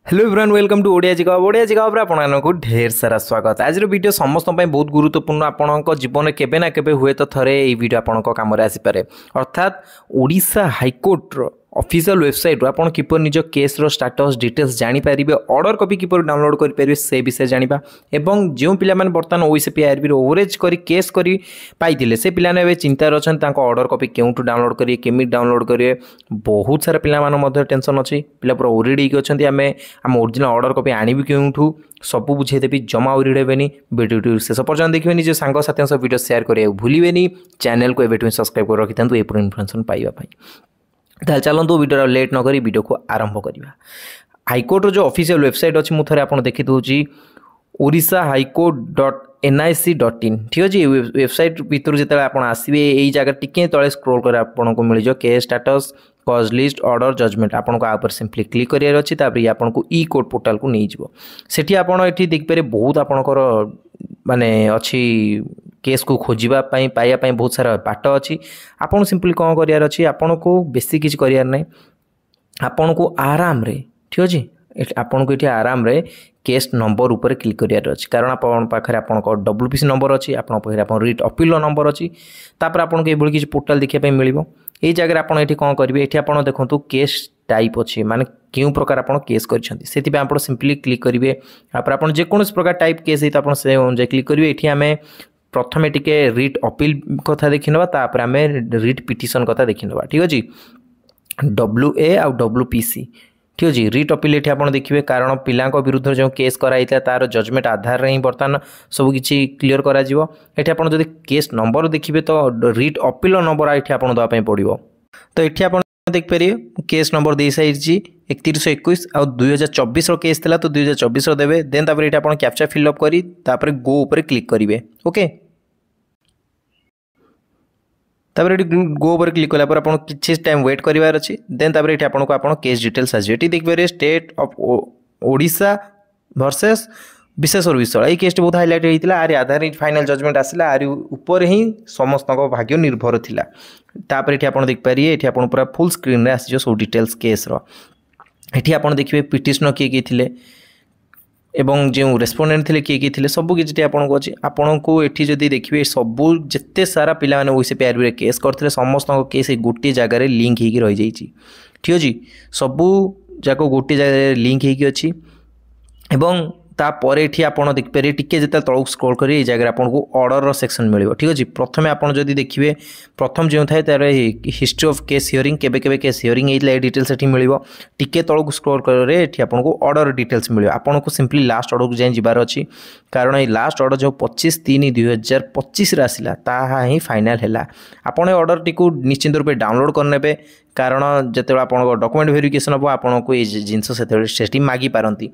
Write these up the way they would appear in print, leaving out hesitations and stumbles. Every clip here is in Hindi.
Hello everyone welcome to Odia जिगाव आपको ढेर सारा स्वागत। आज वीडियो समस्त बहुत गुरुत्वपूर्ण। आपंक जीवन केबे ना केबे हुए तो थे ये वीडियो आपण कम आसीपे। अर्थात ओडिशा हाईकोर्टर ऑफिशियल वेबसाइट आप किपर निज केस रो स्टेटस डिटेल्स जानीपर ऑर्डर कॉपी किपर डाउनलोड करेंगे से विषय जाना एवं जो पिला बर्तमान ओसीपीआरबी ओवरेज कर केस कर पाई से पिलाने चिंतार अच्छा ऑर्डर कॉपी क्यों डाउनलोड करेंगे केमी डाउनलोड करेंगे। बहुत सारा पिला टेंशन अच्छी पिला पूरा ओरिड होती आम ओरिजिनल ऑर्डर कॉपी आनी क्यों सब बुझेदेवी जमा ओरिड हेनी। वीडियो शेष पर्यटन देखिए निज सांगसाथी सह वीडियो शेयर करेंगे भूलें। चैनल को एवं सब्सक्राइब कर रखी था ये इनफर्मेशन पाइबापी। ताल चलतु वीडियो लेट नक वीडियो को आरंभ करवा। हाईकोर्टर जो ऑफिशियल वेबसाइट अच्छी मुझे आपको देखी दूसरी ओडिशा haikourt.nic.in ठीक अच्छे। वेबसाइट भितर जो आप आसवे यही जगह टी तले स्क्रोल कर आपको मिल केस स्टेटस कज लिस्ट ऑर्डर जजमेंट आपको आप सिंपली क्लिक करार अच्छी। ये आपको ई कोर्ट पोर्टाल को नहीं जीव सेठी आपड़ ये देखिए बहुत आपणकर माने अच्छी केस को खोजापी पाइबापी बहुत सारा बाट अच्छी। आपन सिंपली कौन करार अच्छी आपन को बेसी किसी करार ना आपन को आराम रे ठीक अच्छे। आपन को ये आराम रे केस नंबर ऊपर क्लिक करार अच्छी कारण आप पाखे आप WPC नंबर अच्छी आपन पाखे आप रिट अपील नंबर अच्छी। तापर आपको ये किसी पोर्टाल देखापी मिल यही जगह आप कौन करेंगे ये आप देखो केस टाइप अच्छी माने क्यों प्रकार आप केस कर आप सिंपली क्लिक करेंगे। आप जेकोसी प्रकार टाइप केस है तो से अनुसार क्लिक करेंगे। ये आम प्रथम टिके रिट अपील कथा देखी नापर आम रिट पिटिशन कथा देखी ना ठीक अच्छे। WA आ WPC ठीक अच्छे। रिट अपील ये आप देखिए कारण पिला विरुद्ध जो केस कराई तार जजमेंट आधार ही बर्तमान सबकि क्लीयर कर केस नंबर देखिए तो रिट अपील नंबर ये आप देवाई पड़ो। तो ये आप देखिए केस नंबर दे सारी 3121 आ 2024 केस था तो 2024 देवे देन तापर ये आप कैप्चा फिलअप कर गो ऊपर क्लिक करेंगे ओके। तापर ये गो ओवर क्लिक कलापर आप किसी टाइम वेट करार अच्छी देन तापर ये आपको केस डिटेल्स आसो ये देखिए स्टेट ऑफ ओडिशा वर्सेस विशेषर विषय ये केस बहुत हाइलाइट होता आर आधार फाइनाल जजमेंट आसला आर ऊपर ही समस्त भाग्य निर्भर थिला। तापर ये आप देखिपारे ये आप पूरा फुल स्क्रीन में आसी सब डिटेल्स केस ये आप देखिए पिटिशनर किए थे एवं जो रेस्पोंडेंट थे किए थे सब किसी आपको अच्छी। आपन को ये जब देखिए सबू जिते सारा पिला ओसीपीआरबी केस करते समस्त केस गोटे जगार लिंक हो रही जाइए ठीक अच्छे। सबू जाक गोटे जगह लिंक होगी एवं तापर ये आप देखिए टी जो तौक स्क्रॉल कर जगह आपको ऑर्डर सेक्शन मिले ठीक अच्छे। प्रथम आप देखिए प्रथम जो थाए तार हिस्ट्री ऑफ केस हियरिंग केबे केस हियरिंग होता है डिटेल्स ये मिले टी तौक स्क्रॉल कर आपको ऑर्डर डिटेल्स मिले। आपको सिंपली लास्ट ऑर्डर को जाए जबार अच्छी कारण ये लास्ट ऑर्डर जो 25/3/2025 आसला ताहा ही फाइनाल है। आपड़ ऑर्डर टी निश्चिंत रूप डाउनलोड करने कारण जो आप डॉक्यूमेंट वेरिफिकेशन हम आपको ये जिनस से मागी पारती।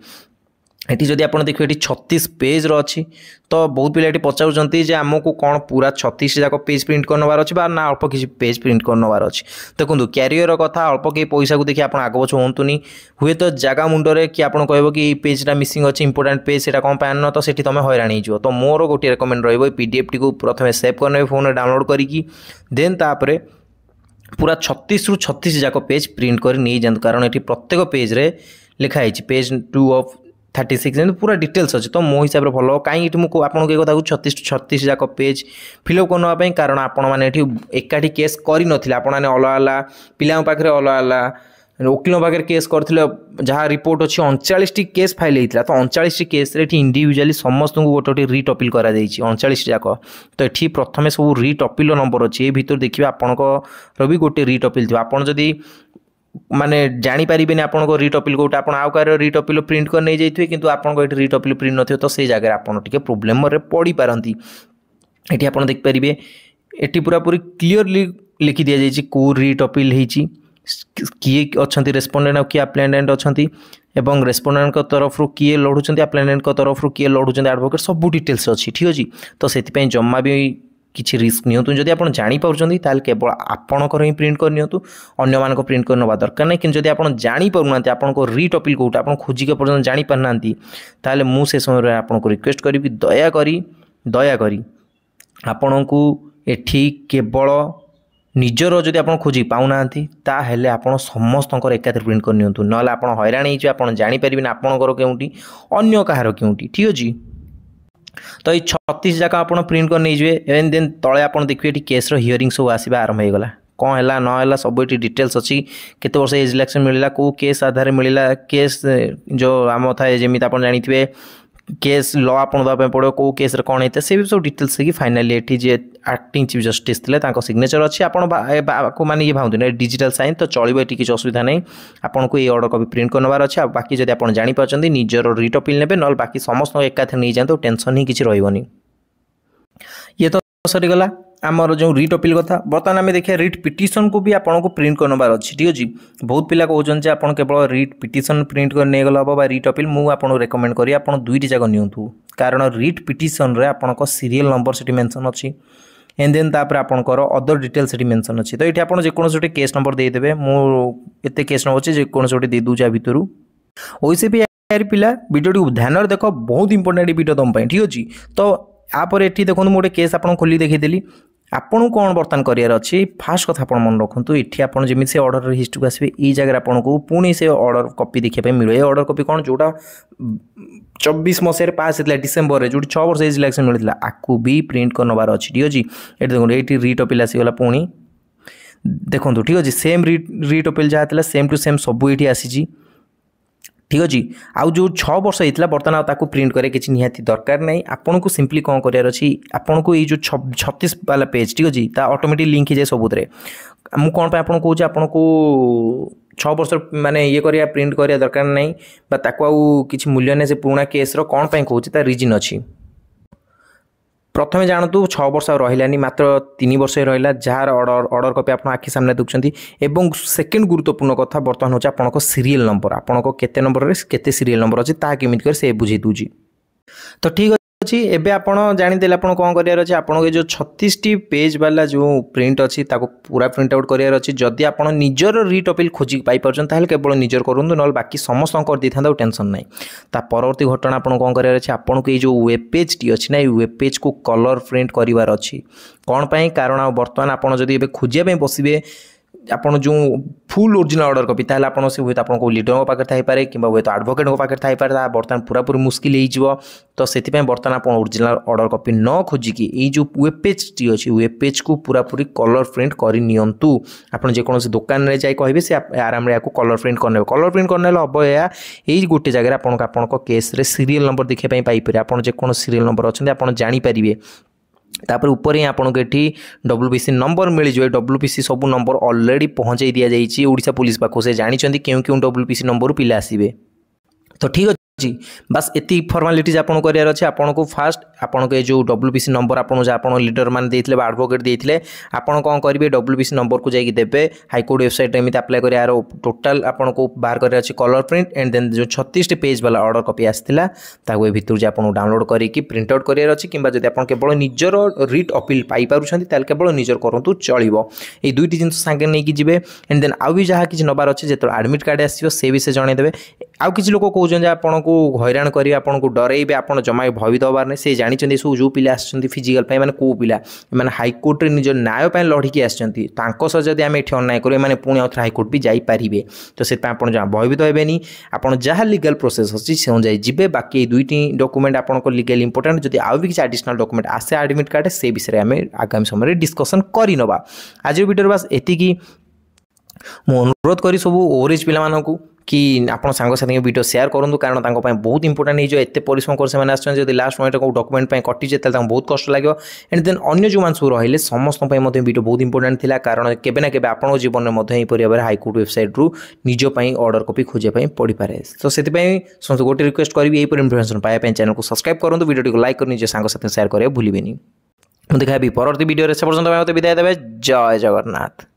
ये जदि आप देखिए ये 36 पेज रही तो बहुत पिला पचार आमको कौन पूरा 36 जाक पेज प्रिंट करनबार अच्छे ना अल्प किसी पेज प्रिंट करनबार अच्छे। देखो क्यारियर कथा अल्प कि पैसा को देखिए आप आग पछ हूँ हुए तो जगह मुंडे कि आप कह कि पेजटा मिसिंग अच्छे इंपोर्टाट पेज से कौन पान तो सीठी तुम हैरान हो। तो मोर गोटे रेकमेंड रही PDF टी प्रथम सेव करने फोन डाउनलोड करके देन तापर पूरा 36 ରୁ 36 जाक पेज प्रिंट कर नहीं जातु कारण ये प्रत्येक पेज रे लिखाई पेज 2 ऑफ 36 पूरा डिटेल्स अच्छे। तो मो हिसाब से भल कहीं आपको ये कथा 36 जाक पेज फिलअप करने कारण आपण मैंने एकाठी केस कर नथिले आपण मैंने अलग अलग पिला पाखे अलग अलग वकिलों पाखे केस करथिले जहाँ रिपोर्ट अच्छी 39 केस फाइल होता तो 39 केस इंडिविजुअली समस्त को गोटे गोटे रिट अपील कर 39 जाक। तो ये प्रथम सब रिट अपील नंबर अच्छे ये भितर देखिए आपंकर भी गोटे रिट अपील थी आपड़ जदि माने जानी पारे आपको रिट अपील कौट आप रिट अपील प्रिंट कर नहीं जाइए कि आपको ये रिट अपील प्रिंट न तो से जगह आप प्रोब्लेम पड़ पारती। ये आप देखिपारे ये पूरा पूरी क्लीयरली लिखि दि जाइए कौ रिट अपील होती किए अच्छा रेस्पोंडेंट और किए अप्लायडेंट अच्छा एवं रेस्पोंडेंट तरफ किए लड़ुंट अप्लायडेंट तरफ किए लड़ुंट एडवोकेट सब डिटेल्स अच्छी ठीक अच्छे। तो से जमा भी किसी रिस्क नियंतु जदि आप जानीपार्टी केवल आपणकर ही प्रिंट कर नियंतु अन्य मान प्रिंट कर नवा दरकार नहीं। कि आप जानीपारूना आपको रिट अपील कौट आप खोजिक पर्यटन जानीपारना ताले मु से समय आपको रिक्वेस्ट करी दयाकोरी आपण को एठी केवल निजर जदि आप खोजी पाऊना ताहेले आपण समस्तंकर एकाथरे प्रिंट कर नियंतु नले आपण हैरान होइछे आपण जानि परिबेन आपणकर केउंटी अन्य काहार केउंटी ठीक अछि। तो ये 36 जाक आप प्रिंट कर नहीं जाए एवं देन तले आप देखिए केस हियरिंग सब आसवा आरंभ हो गला कौन है ना सब ये डिटेल्स अच्छी केते वर्ष एज रिलैक्सेशन मिलला को केस आधार मिलला केस जो आम थाए जमी आप जानी केस लॉ आप पड़ो कौ केस कौन होता से भी सब डिटेल्स कि फाइनाली ये जे एक्टिंग चीफ जस्टिस थे सिग्नेचर अच्छी आपको माने ये भावतु डिजिटल साइन तो चलो ये किसी असुविधा नहीं आपन को ये ऑर्डर कॉपी प्रिंट करनबार अच्छे बाकी जब आप जापारे निजर रिट अपील ने ना बाकी समस्त एकाथरे नहीं जाते टेंशन ही किसी रही ये तो सरीगला आमर जो रिट अपील कथा बर्तमान आम देखिए रिट पिटिशन को भी आपको प्रिंट करनबार अच्छी ठीक अच्छे बहुत पिला कहते आप केवल रिट पिटिशन प्रिंट कर नहीं गला हम रिट अपील मुझे रेकमेंड करी आप दुईटी जाक नियंतु कारण रिट पिटिशन रे आपन सीरियल नंबर से मेंशन अच्छी एंड देन तापर आपनकर अदर डिटेल्स से मेंशन अच्छी तो ये आप जेकोसी केस नंबर देदेवे मुझे केस नंबर अच्छे जेकोसी दे दूचा भितर वैसे भी यार पिला वीडियो ध्यान देख बहुत इंपोर्टेंट वीडियो तुम ठीक अच्छे तो आप देखो मुझे केस आप खोली देखीदेली आपन कौन बर्तमान करार अच्छी फास्ट कथा आप मन रखु ये आप जमी से ऑर्डर हिस्ट्री को आसवे ये जगह आपको पुणी से ऑर्डर कॉपी देखा मिले ऑर्डर कॉपी कौन जोटा 24 मसीह पास होता डिसेम्बर जो 6 वर्ष एज रिलैक्सेशन मिलता आपको भी प्रिंट करनबार अच्छी ठीक अच्छे ये देखो ये रिट अपील आसीगला पुणी देखो ठीक अच्छे सेम रिट अपील जहाँ सेम टू सेम सब ये आसी ठीक अच्छे आउ जो 6 वर्ष होता बर्तमान आपको प्रिंट करे किसी निहाती दरकार नहीं आपन को सिंपली कौन करार अच्छी आपन को ये जो 36 वाला पेज ठीक अच्छे ऑटोमेटिक लिंक हो जाए सबुत मुझे कौन पे आपन कहूँ आपन को 6 वर्ष माने ये करिया प्रिंट करिया दरकार नहीं किसी मूल्य नहीं से पुराना केस कौन पे कहूँ तार रिजन अच्छी प्रथम जानतु 6 वर्ष रही मात्र 3 वर्ष रहा जार ऑर्डर कॉपी आप आखि सामने देखुं सेकेंड गुरुत्वपूर्ण कथा बर्तमान हूँ आपको सीरियल नंबर आपको केते नंबर रे केते सीरियल नंबर अच्छी ता केमिति कर से बुझे दूची तो ठीक अच्छी एबे आपण जानीदे आप कौन करार अच्छे आपको जो 36 टी पेज वाला जो प्रिंट अच्छी पूरा प्रिंट आउट करार अच्छी जदि आप निजर रिट अपील खोजी पाइपर केवल निजर करूँ ना बाकी समस्त कर दी था टेंशन नहीं ता परवर्ती घटना आप कौन करार अच्छे आपको ये जो वेब पेज टी अच्छी ना वेब पेज को कलर प्रिंट करार अच्छी कौन पाई कारण बर्तमान आप जब खोजिया बसवे आपन जो फुल ओरिजिनल ऑर्डर कॉपी ताहले आपन से हुए आपन को लीडर पाखे थाई पारे कि हुए तो एडवोकेट पाखे थाई पारे बर्तमान पूरा पूरी मुस्किल हो तो से बर्तमान आप ओरिजिनल ऑर्डर कॉपी न खोजिकी ये जो वेब पेज टी अच्छी वेब पेज को पूरा पूरी कलर प्रिंट कर नियंतु आपन जेकोसी दुकान रे जाई कहबे से आराम रे कलर प्रिंट करने कलर प्रिंट करने हम यही गोटे जगह आपन केस रे सीरियल नंबर देखा पाई पारे आपन जेको सीरियल नंबर अच्छे आप जानी पारिबे तापर ऊपर ही आपको ये WBC नंबर मिल जाए WBC सब नंबर ऑलरेडी पहुँचाई दि जाइए ओडिशा पुलिस पाखु से जानते क्यों क्यों WBC नंबर पिला आसवे तो ठीक अच्छे बस एति फॉर्मालिटीज आपन करार अच्छे आपको फास्ट आपन के जो WBC नंबर आप लीडर मान देते एडवोकेट देते आपन कौन करेंगे WBC नंबर को जाकि देवे हाईकोर्ट वेबसाइट एमती अप्लाई कर यार टोटाल आपको बाहर कर कलर प्रिंट एंड देन जो 36 पेज वाला ऑर्डर कॉपी आसाला भितर जो आपको डाउनलोड करके प्रिंट आउट करार अच्छी कि जब आप केवल निजर रिट अपील पाइपुं केवल निजर करूँ चलो ये दुईटी जिन सांगे नहीं जी एंड देन आउ भी जहाँ किसी नबार अच्छे जो एडमिट कार्ड आसो से विषय जनईदे आउ किसी लोग कहते आपन को हैरान करेंगे आपन को डरइबे आप जमा भयभीत हबार नहीं से जानते सब जो पिला फिजिकल मैंने कौ पिला मैंने हाईकोर्ट निज न्याय लड़िकी आदि आम ये अन्याय करें मैंने पुणी आउ हाईकोर्ट भी जापारे तो से जहाँ भयभीत हेनी आप जहाँ लीगल प्रोसेस अच्छी से अनुजाई जी बाकी दुईटी डॉक्यूमेंट आपको लीगल इंपोर्टेंट जब आउ भी किसी एडिशनल डॉक्यूमेंट आसे एडमिट कार्ड से विषय आम आगामी समय डिस्कसन करनवा आज वीडियो बस एति मु अनुरोध करी सब ओवरेज पिला कि आप सांगसाथी वीडियो शेयर करूँ कारण बहुत इंपोर्टेंट एत परिश्रम कर लास्ट मोमेंट को डॉक्यूमेंट कटि जाए बहुत कष्ट लगे एंड देन अन्य जो मान सब रही समस्त वीडियो बहुत इंपोर्टेंट था कारण केबे ना केबे आपन जीवन में भाव हाईकोर्ट वेबसाइट रु निजपाई ऑर्डर कॉपी खोजापी पड़ पाए तो से समस्त गोटे रिक्वेस्ट करी यही इनफर्मेशन पाइबा चैनल को सब्सक्राइब करूँ वीडियो को लाइक कर निज सांगसाथी शेयर करें भूलें देखा परवर्ती वीडियो से पर्यटन विदाय देवे जय जगन्नाथ।